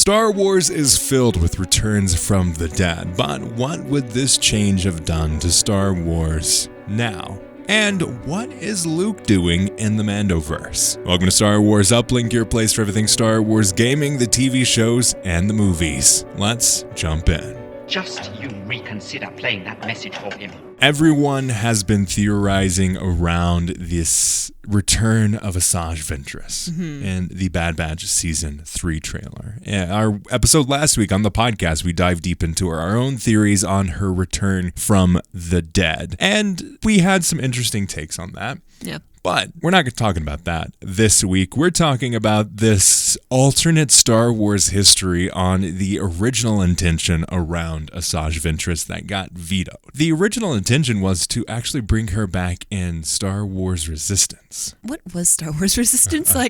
Star Wars is filled with returns from the dead, but what would this change have done to Star Wars now? And what is Luke doing in the Mandoverse? Welcome to Star Wars Uplink, your place for everything Star Wars gaming, the TV shows, and the movies. Let's jump in. Just you reconsider playing that message for him. Everyone has been theorizing around this return of Asajj Ventress in the Bad Batch Season 3 trailer. Our episode last week on the podcast, we dived deep into our own theories on her return from the dead. And we had some interesting takes on that. Yeah. But we're not talking about that this week. We're talking about this alternate Star Wars history on the original intention around Asajj Ventress that got vetoed. The original intention was to actually bring her back in Star Wars Resistance. What was Star Wars Resistance? I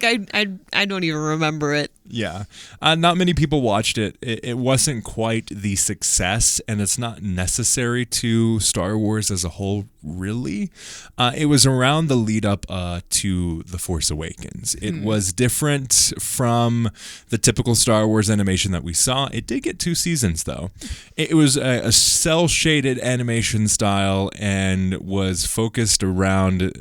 don't even remember it. Yeah. Not many people watched it. It wasn't quite the success, and it's not necessary to Star Wars as a whole, really. It was around the lead up to The Force Awakens. It was different from the typical Star Wars animation that we saw. It did get 2 seasons, though. It was a cel-shaded animation style and was focused around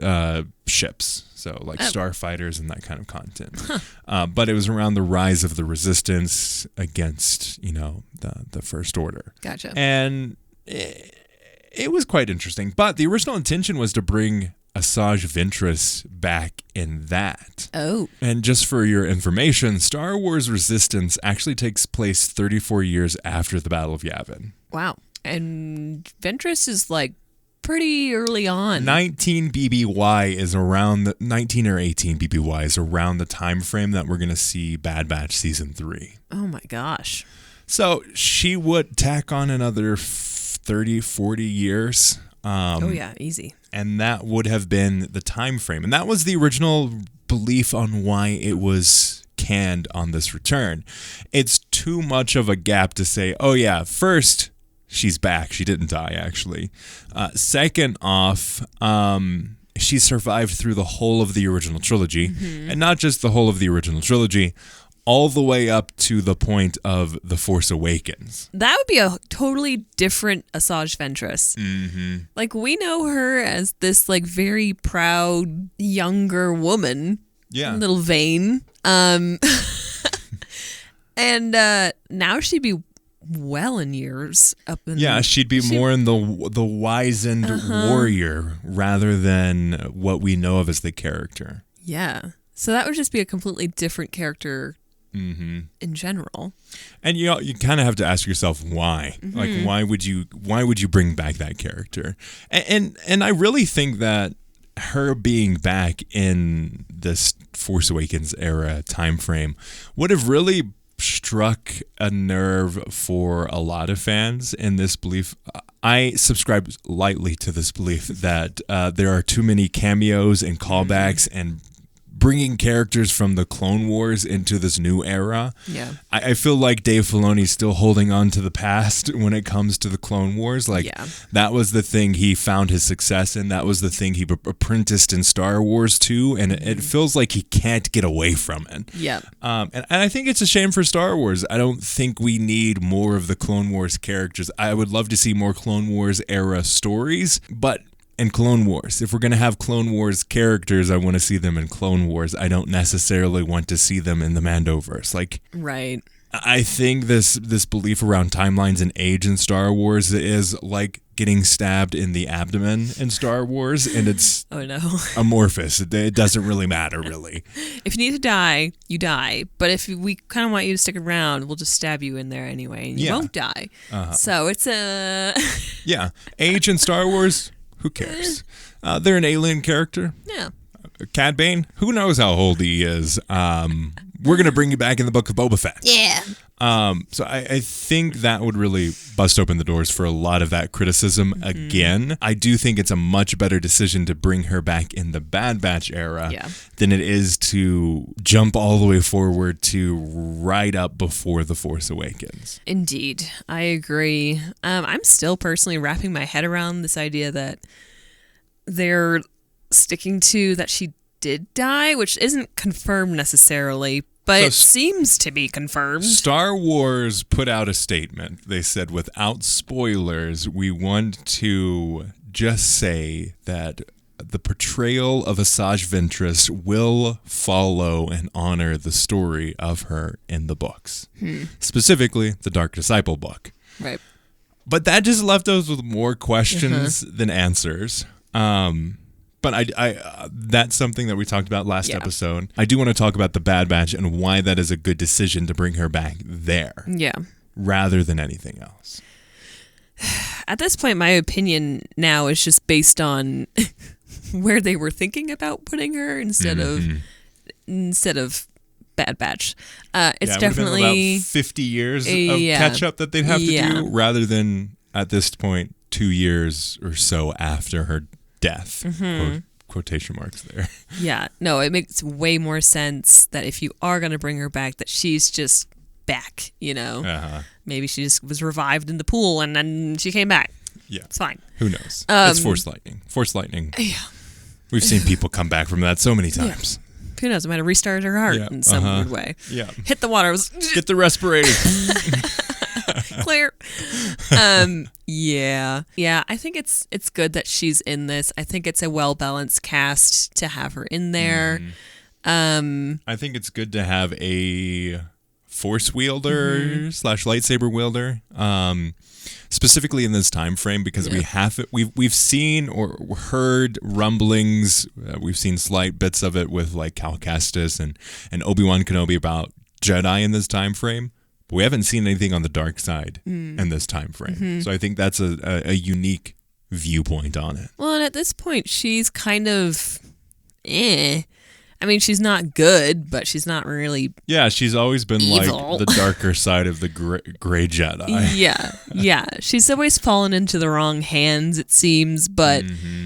ships. So like starfighters and that kind of content. But it was around the rise of the Resistance against, the First Order. Gotcha. And it was quite interesting. But the original intention was to bring Asajj Ventress back in that. Oh. And just for your information, Star Wars Resistance actually takes place 34 years after the Battle of Yavin. Wow. And Ventress is pretty early on. 19 BBY is around the 19 or 18 BBY is around the time frame that we're going to see Bad Batch Season 3. Oh my gosh. So she would tack on another 30, 40 years. Oh yeah, easy. And that would have been the time frame. And that was the original belief on why it was canned on this return. It's too much of a gap to say, oh yeah, first, she's back. She didn't die, actually. Second off, she survived through the whole of the original trilogy. And not just the whole of the original trilogy, all the way up to the point of The Force Awakens. That would be a totally different Asajj Ventress. We know her as this very proud younger woman. Yeah. A little vain. And now she'd be well in years up in. Yeah, she'd be more in the wizened warrior rather than what we know of as the character. Yeah. So that would just be a completely different character in general. And you kind of have to ask yourself why. Why would you bring back that character? And I really think that her being back in this Force Awakens era time frame would have really struck a nerve for a lot of fans in this belief. I subscribe lightly to this belief that there are too many cameos and callbacks and bringing characters from the Clone Wars into this new era. Yeah. I feel like Dave Filoni is still holding on to the past when it comes to the Clone Wars. That was the thing he found his success in. That was the thing he apprenticed in Star Wars too. And it feels like he can't get away from it. Yeah. And I think it's a shame for Star Wars. I don't think we need more of the Clone Wars characters. I would love to see more Clone Wars era stories, but in Clone Wars. If we're going to have Clone Wars characters, I want to see them in Clone Wars. I don't necessarily want to see them in the Mandoverse. Right. I think this belief around timelines and age in Star Wars is like getting stabbed in the abdomen in Star Wars, and it's amorphous. It doesn't really matter, really. If you need to die, you die. But if we kind of want you to stick around, we'll just stab you in there anyway, and you won't die. So it's a... Yeah. Age in Star Wars... Who cares? They're an alien character. Yeah. Cad Bane, who knows how old he is? We're going to bring you back in the Book of Boba Fett. Yeah. So I think that would really bust open the doors for a lot of that criticism again. I do think it's a much better decision to bring her back in the Bad Batch era than it is to jump all the way forward to right up before The Force Awakens. Indeed. I agree. I'm still personally wrapping my head around this idea that they're sticking to that she did die, which isn't confirmed necessarily, but it seems to be confirmed. Star Wars put out a statement. They said, without spoilers, we want to just say that the portrayal of Asajj Ventress will follow and honor the story of her in the books. Specifically, the Dark Disciple book. Right. But that just left us with more questions than answers. But I that's something that we talked about last episode. I do want to talk about the Bad Batch and why that is a good decision to bring her back there. Yeah. Rather than anything else. At this point, my opinion now is just based on where they were thinking about putting her instead of Bad Batch. It's definitely about 50 years of catch up that they'd have to do, rather than at this point 2 years or so after her death. Quotation marks there. Yeah, no, it makes way more sense that if you are going to bring her back, that she's just back. Maybe she just was revived in the pool and then she came back. Yeah, it's fine. Who knows? It's Force lightning. Yeah. We've seen people come back from that so many times. Yeah. Who knows? It might have restarted her heart in some weird way. Yeah. Hit the water. Get the respirator. Clear. Yeah. I think it's good that she's in this. I think it's a well-balanced cast to have her in there. I think it's good to have a Force wielder / lightsaber wielder. Specifically in this time frame, because we've seen or heard rumblings, we've seen slight bits of it with like Cal Kestis and Obi-Wan Kenobi about Jedi in this time frame, but we haven't seen anything on the dark side in this time frame. So I think that's a unique viewpoint on it. Well, and at this point she's kind of I mean, she's not good, but she's not really she's always been evil. Like the darker side of the gray Jedi. Yeah. She's always fallen into the wrong hands, it seems, but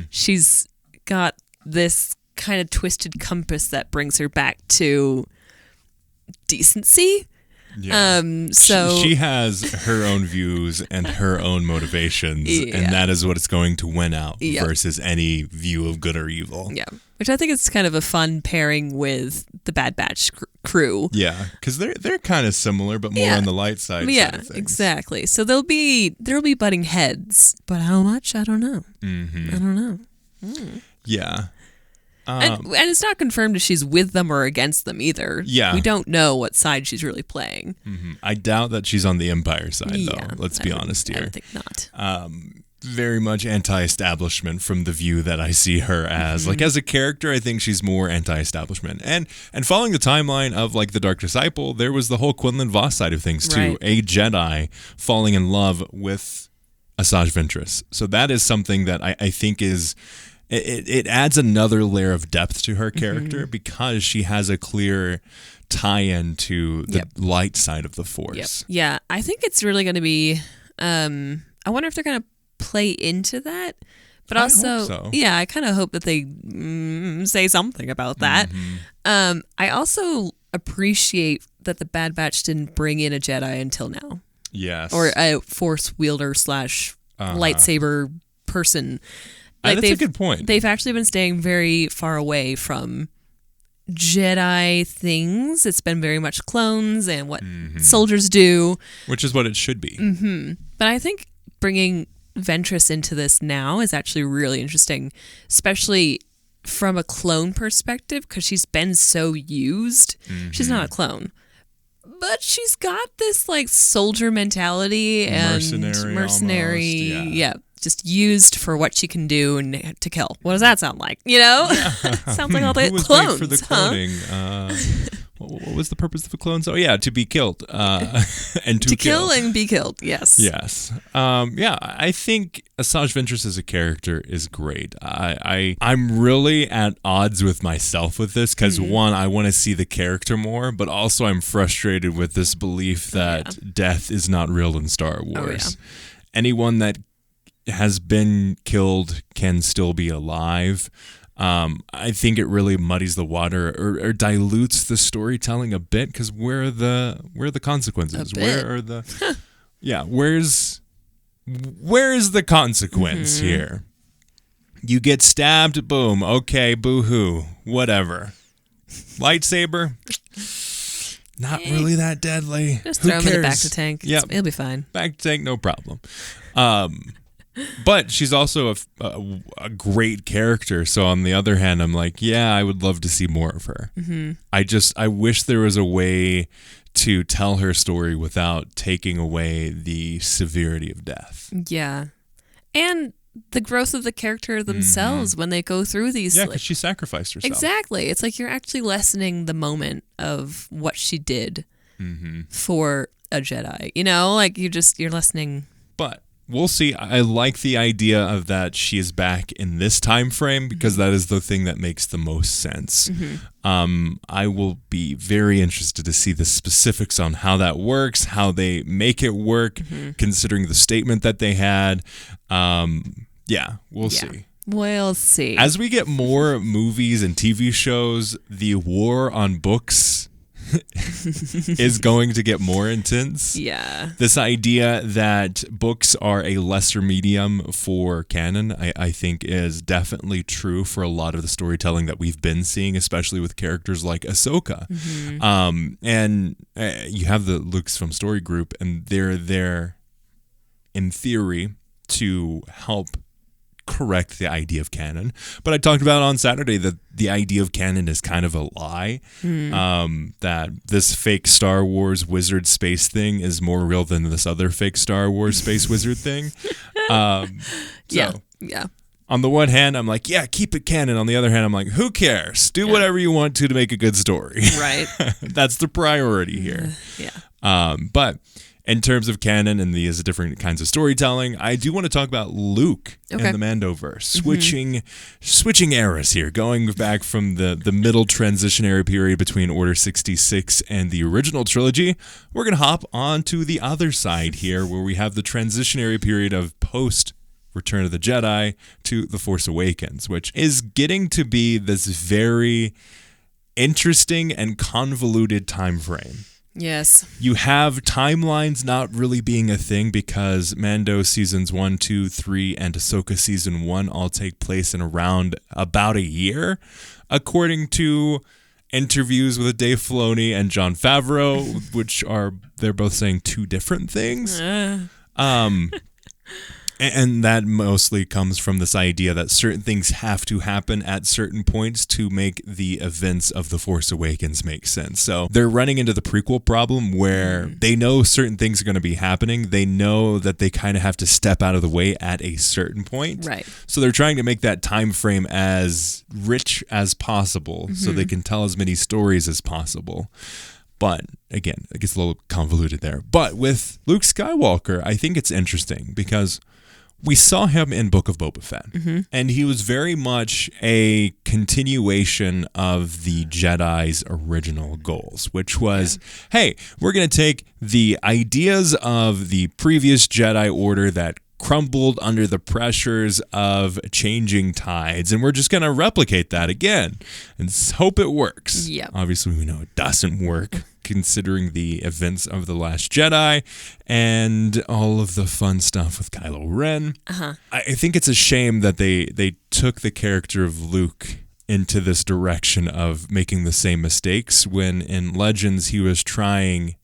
she's got this kind of twisted compass that brings her back to decency. Yeah. So she has her own views and her own motivations, and that is what it's going to win out versus any view of good or evil. Yeah, which I think is kind of a fun pairing with the Bad Batch crew. Yeah, because they're kind of similar, but more on the light side. Yeah, side of things. Exactly. So there'll be butting heads, but how much? I don't know. I don't know. Yeah. And it's not confirmed if she's with them or against them either. Yeah. We don't know what side she's really playing. I doubt that she's on the Empire side, though. Let's be honest here. I think not. Very much anti-establishment from the view that I see her as. Like, as a character, I think she's more anti-establishment. And following the timeline of, like, the Dark Disciple, there was the whole Quinlan Vos side of things, too. Right. A Jedi falling in love with Asajj Ventress. So that is something that I think is... It adds another layer of depth to her character because she has a clear tie-in to the light side of the Force. Yeah, I think it's really going to be... I wonder if they're going to play into that. But also, I hope so. Yeah, I kind of hope that they say something about that. I also appreciate that the Bad Batch didn't bring in a Jedi until now. Yes. Or a Force wielder / lightsaber person. Like that's a good point. They've actually been staying very far away from Jedi things. It's been very much clones and what soldiers do. Which is what it should be. But I think bringing Ventress into this now is actually really interesting, especially from a clone perspective, because she's been so used. She's not a clone. But she's got this like soldier mentality and mercenary almost, just used for what she can do and to kill. What does that sound like? You know? Sounds like all the clones. For the cloning? What was the purpose of the clones? Oh, yeah, to be killed. And to kill and be killed, yes. Yes. I think Asajj Ventress as a character is great. I'm really at odds with myself with this because, one, I want to see the character more, but also I'm frustrated with this belief that death is not real in Star Wars. Anyone that has been killed can still be alive. I think it really muddies the water or dilutes the storytelling a bit because where are the consequences? Where are the where is the consequence here? You get stabbed, boom, okay, boo-hoo, whatever. Lightsaber, not really that deadly. Just Who throw him in the back cares? to tank. Yep. It'll be fine. Back to tank, no problem. But she's also a great character. So on the other hand, I'm like, yeah, I would love to see more of her. I wish there was a way to tell her story without taking away the severity of death. Yeah. And the growth of the character themselves when they go through these. Yeah, because she sacrificed herself. Exactly. It's like you're actually lessening the moment of what she did for a Jedi. You know, like you're lessening. But we'll see. I like the idea of that she is back in this time frame because that is the thing that makes the most sense. I will be very interested to see the specifics on how that works, how they make it work, considering the statement that they had. We'll see. We'll see. As we get more movies and TV shows, the war on books is going to get more intense. Yeah. This idea that books are a lesser medium for canon, I think is definitely true for a lot of the storytelling that we've been seeing, especially with characters like Ahsoka. And you have the Lucasfilm Story Group, and they're there in theory to help correct the idea of canon. But I talked about on Saturday that the idea of canon is kind of a lie. That this fake Star Wars wizard space thing is more real than this other fake Star Wars space wizard thing. Yeah. On the one hand, I'm like, yeah, keep it canon. On the other hand, I'm like, who cares? Do whatever you want to make a good story. Right. That's the priority here. But in terms of canon and these different kinds of storytelling, I do want to talk about Luke and the Mandoverse. Switching eras here, going back from the middle transitionary period between Order 66 and the original trilogy. We're going to hop on to the other side here, where we have the transitionary period of post Return of the Jedi to The Force Awakens, which is getting to be this very interesting and convoluted time frame. Yes. You have timelines not really being a thing because Mando seasons 1, 2, 3, and Ahsoka season 1 all take place in around about a year, according to interviews with Dave Filoni and Jon Favreau, which they're both saying two different things. And that mostly comes from this idea that certain things have to happen at certain points to make the events of The Force Awakens make sense. So they're running into the prequel problem where they know certain things are going to be happening. They know that they kind of have to step out of the way at a certain point. Right. So they're trying to make that time frame as rich as possible so they can tell as many stories as possible. But again, it gets a little convoluted there. But with Luke Skywalker, I think it's interesting because we saw him in Book of Boba Fett, and he was very much a continuation of the Jedi's original goals, which was, hey, we're going to take the ideas of the previous Jedi Order that crumbled under the pressures of changing tides, and we're just going to replicate that again and hope it works. Yep. Obviously, we know it doesn't work, considering the events of The Last Jedi and all of the fun stuff with Kylo Ren. I think it's a shame that they took the character of Luke into this direction of making the same mistakes when in Legends he was trying,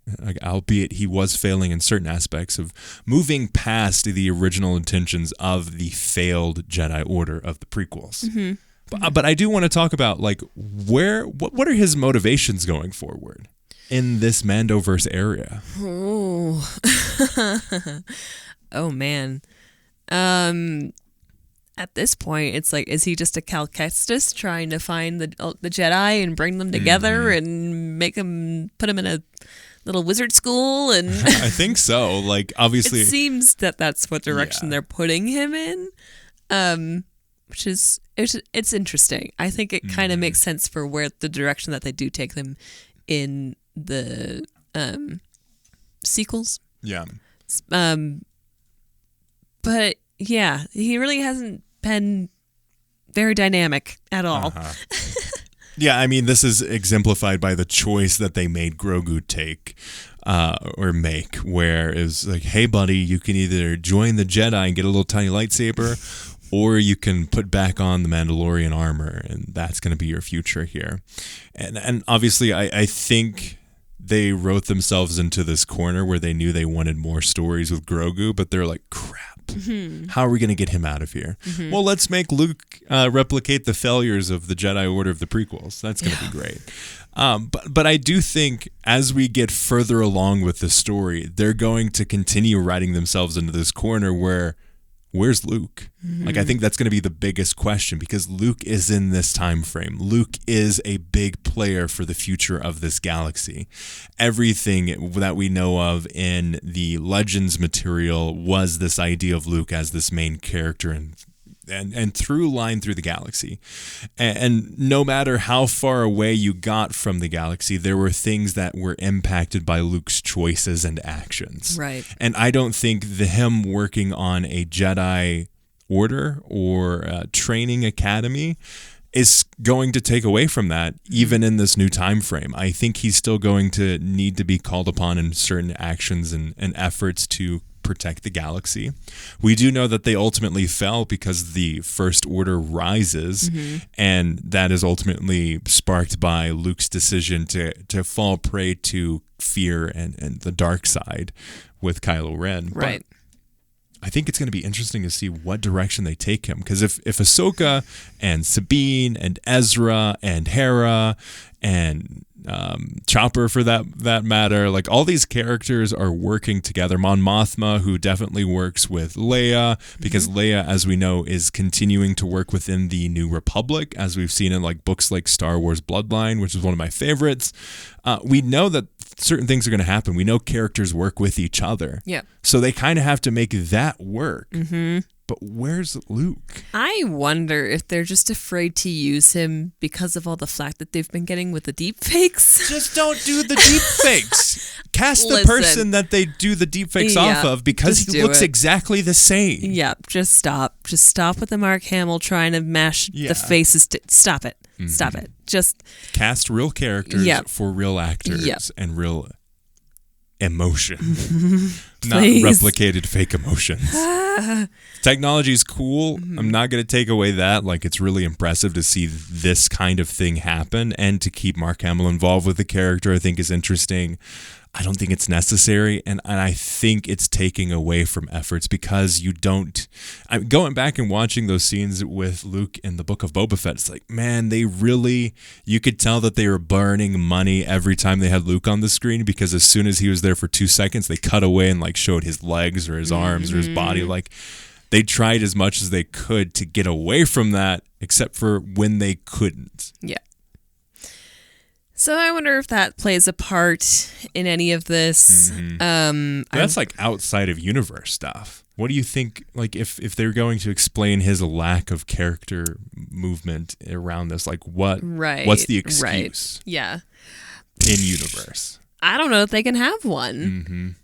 albeit he was failing in certain aspects, of moving past the original intentions of the failed Jedi Order of the prequels. But I do want to talk about what are his motivations going forward in this Mandoverse area? Oh man. At this point, it's like, is he just a Cal Kestis trying to find the Jedi and bring them together and put them in a little wizard school? And I think so. Like, obviously, it seems that's what direction they're putting him in, which is it's interesting. I think it kind of makes sense for where the direction that they do take them in the sequels. Yeah. But yeah, he really hasn't been very dynamic at all. Yeah, I mean, this is exemplified by the choice that they made Grogu take or make, where it was like, hey, buddy, you can either join the Jedi and get a little tiny lightsaber, or you can put back on the Mandalorian armor, and that's going to be your future here. And obviously, I think they wrote themselves into this corner where they knew they wanted more stories with Grogu, but they're like, crap. How are we going to get him out of here? Well, let's make Luke replicate the failures of the Jedi Order of the prequels. That's going to be great. But I do think as we get further along with the story, they're going to continue writing themselves into this corner where, where's Luke? Like, I think that's going to be the biggest question, because Luke is in this time frame. Luke is a big player for the future of this galaxy. Everything that we know of in the Legends material was this idea of Luke as this main character and through line through the galaxy. And no matter how far away you got from the galaxy, there were things that were impacted by Luke's choices and actions. Right. And I don't think him working on a Jedi Order or training academy is going to take away from that, even in this new time frame. I think he's still going to need to be called upon in certain actions and efforts to protect the galaxy. We do know that they ultimately fell because the First Order rises, and that is ultimately sparked by Luke's decision to fall prey to fear and the dark side with Kylo Ren. Right. But I think it's going to be interesting to see what direction they take him, because if Ahsoka and Sabine and Ezra and Hera and Chopper, for that matter, like all these characters are working together. Mon Mothma, who definitely works with Leia, because Leia, as we know, is continuing to work within the New Republic, as we've seen in like books like Star Wars Bloodline, which is one of my favorites. We know that certain things are going to happen. We know characters work with each other. Yeah. So they kind of have to make that work. But where's Luke? I wonder if they're just afraid to use him because of all the flack that they've been getting with the deep fakes. Just don't do the deep fakes. Cast the Listen. person that they do the deep fakes off of, because he looks exactly the same. Yeah, just stop. Just stop with the Mark Hamill trying to mash the faces. Stop it. Stop it. Just cast real characters for real actors and real emotion. Not replicated fake emotions. Technology is cool. I'm not going to take away that. Like, it's really impressive to see this kind of thing happen, and to keep Mark Hamill involved with the character, I think is interesting. I don't think it's necessary, and I think it's taking away from efforts, because you don't... I'm going back and watching those scenes with Luke in the Book of Boba Fett. It's like, man, they really... You could tell that they were burning money every time they had Luke on the screen, because as soon as he was there for 2 seconds, they cut away and like showed his legs or his arms or his body. Like, they tried as much as they could to get away from that, except for when they couldn't. Yeah. So I wonder if that plays a part in any of this. That's like outside of universe stuff. What do you think, like, if they're going to explain his lack of character movement around this, like what's the excuse Yeah. in universe? I don't know if they can have one.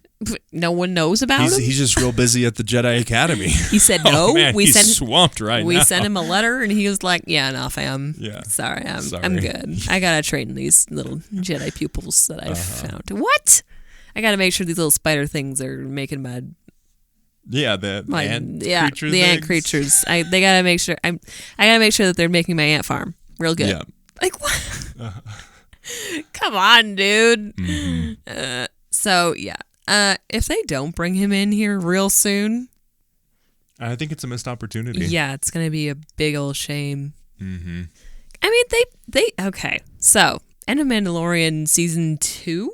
No one knows about him. He's just real busy at the Jedi Academy. He said no. Man, he's swamped right now. We sent him a letter, and he was like, "Yeah, no, fam. Yeah. Sorry, I'm good. I gotta train these little Jedi pupils that I've found. What? I gotta make sure these little spider things are making my ant creatures. They gotta make sure. I gotta make sure that they're making my ant farm real good. Yeah. Like what? Come on, dude. So yeah. If they don't bring him in here real soon, I think it's a missed opportunity. Yeah, it's gonna be a big old shame. I mean, they okay. So, end of Mandalorian season 2.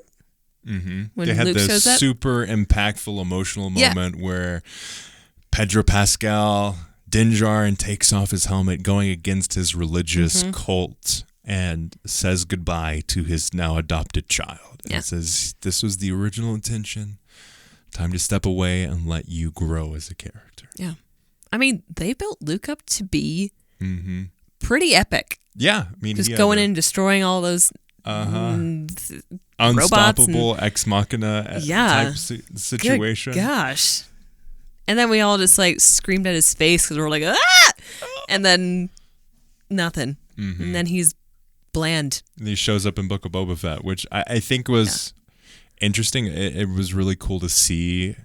When they had Luke this shows up, super impactful emotional moment where Pedro Pascal, Din Djarin takes off his helmet, going against his religious cult, and says goodbye to his now adopted child. And says, "This was the original intention. Time to step away and let you grow as a character." Yeah. I mean, they built Luke up to be pretty epic. Yeah. I mean, just going in and destroying all those unstoppable ex machina type situation. Good gosh. And then we all just like screamed at his face because we're like, ah! And then nothing. And then he's bland. And he shows up in Book of Boba Fett, which I think was interesting. It was really cool to see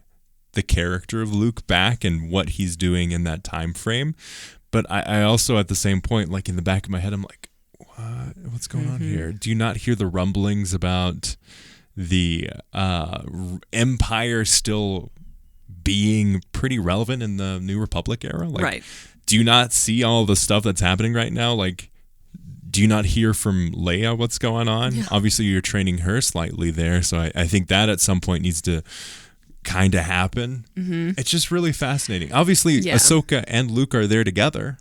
the character of Luke back and what he's doing in that time frame. But I also, at the same point, like in the back of my head, I'm like, what's going on here? Do you not hear the rumblings about the Empire still being pretty relevant in the New Republic era. Like, Right. do you not see all the stuff that's happening right now? Like, do you not hear from Leia what's going on? Yeah. Obviously, you're training her slightly there, so I think that at some point needs to kind of happen. Mm-hmm. It's just really fascinating. Obviously, Ahsoka and Luke are there together.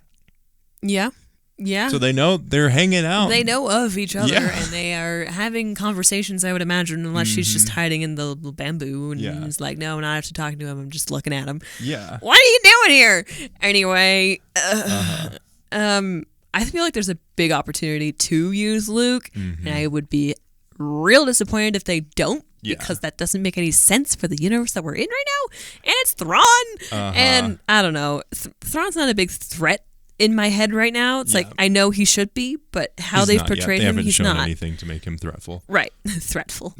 Yeah. Yeah. So they know they're hanging out. They know of each other, Yeah. and they are having conversations, I would imagine, unless she's just hiding in the little bamboo and is like, no, I'm not actually talking to him. I'm just looking at him. Yeah. What are you doing here? Anyway, I feel like there's a big opportunity to use Luke, and I would be real disappointed if they don't, because that doesn't make any sense for the universe that we're in right now. And it's Thrawn, and I don't know, Thrawn's not a big threat in my head right now. It's like, I know he should be, but how He's they've not portrayed yet. him, he's They haven't shown not. anything to make him threatful. Right, threatful.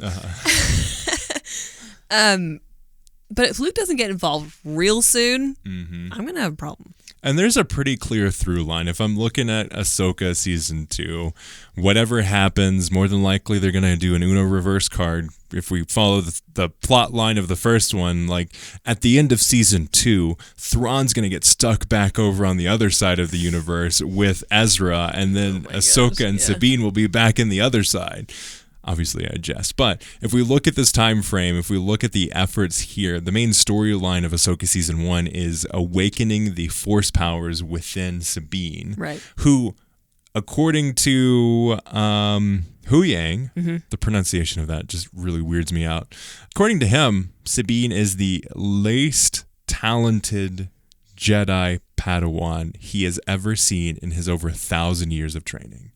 But if Luke doesn't get involved real soon, I'm gonna have a problem. And there's a pretty clear through line. If I'm looking at Ahsoka season 2, whatever happens, more than likely they're going to do an Uno reverse card. If we follow the plot line of the first one, like at the end of season 2, Thrawn's going to get stuck back over on the other side of the universe with Ezra, and then Ahsoka and Sabine will be back in the other side. Obviously, I jest. But if we look at this time frame, if we look at the efforts here, the main storyline of Ahsoka Season 1 is awakening the force powers within Sabine. Right. Who, according to Hu Yang, the pronunciation of that just really weirds me out. According to him, Sabine is the least talented Jedi Padawan he has ever seen in his over 1,000 years of training.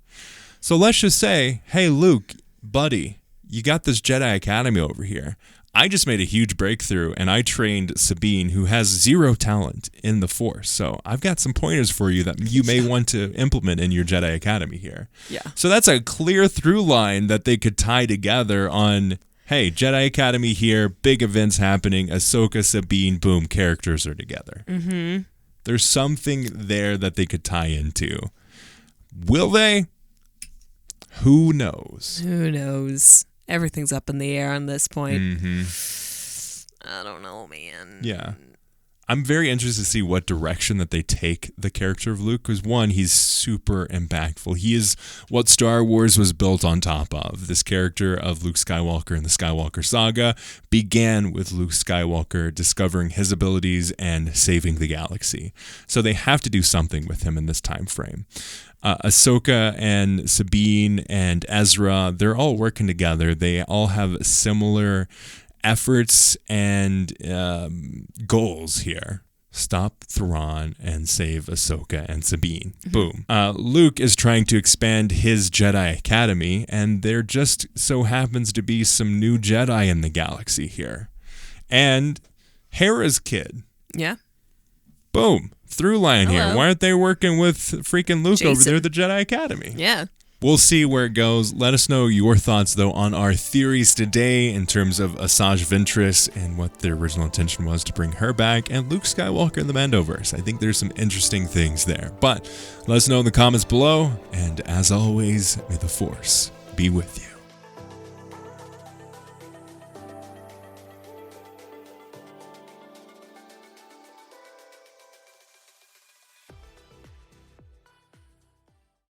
So let's just say, hey, Luke, buddy, you got this Jedi Academy over here. I just made a huge breakthrough, and I trained Sabine, who has zero talent in the Force. So I've got some pointers for you that you may want to implement in your Jedi Academy here. Yeah. So that's a clear through line that they could tie together on, hey, Jedi Academy here, big events happening, Ahsoka, Sabine, boom, characters are together. Mm-hmm. There's something there that they could tie into. Will they? Who knows? Who knows? Everything's up in the air on this point. I don't know, man. Yeah. I'm very interested to see what direction that they take the character of Luke, because one, he's super impactful. He is what Star Wars was built on top of. This character of Luke Skywalker in the Skywalker saga began with Luke Skywalker discovering his abilities and saving the galaxy. So they have to do something with him in this time frame. Ahsoka and Sabine and Ezra, they're all working together. They all have similar efforts and goals here. Stop Thrawn and save Ahsoka and Sabine. Boom. Luke is trying to expand his Jedi Academy, and there just so happens to be some new Jedi in the galaxy here. And Hera's kid. Yeah. Boom. Through line here. Hello. Why aren't they working with freaking Luke over Jason. there at the Jedi Academy? Yeah. We'll see where it goes. Let us know your thoughts, though, on our theories today in terms of Asajj Ventress and what their original intention was to bring her back, and Luke Skywalker in the Mandoverse. I think there's some interesting things there. But let us know in the comments below, and as always, may the Force be with you.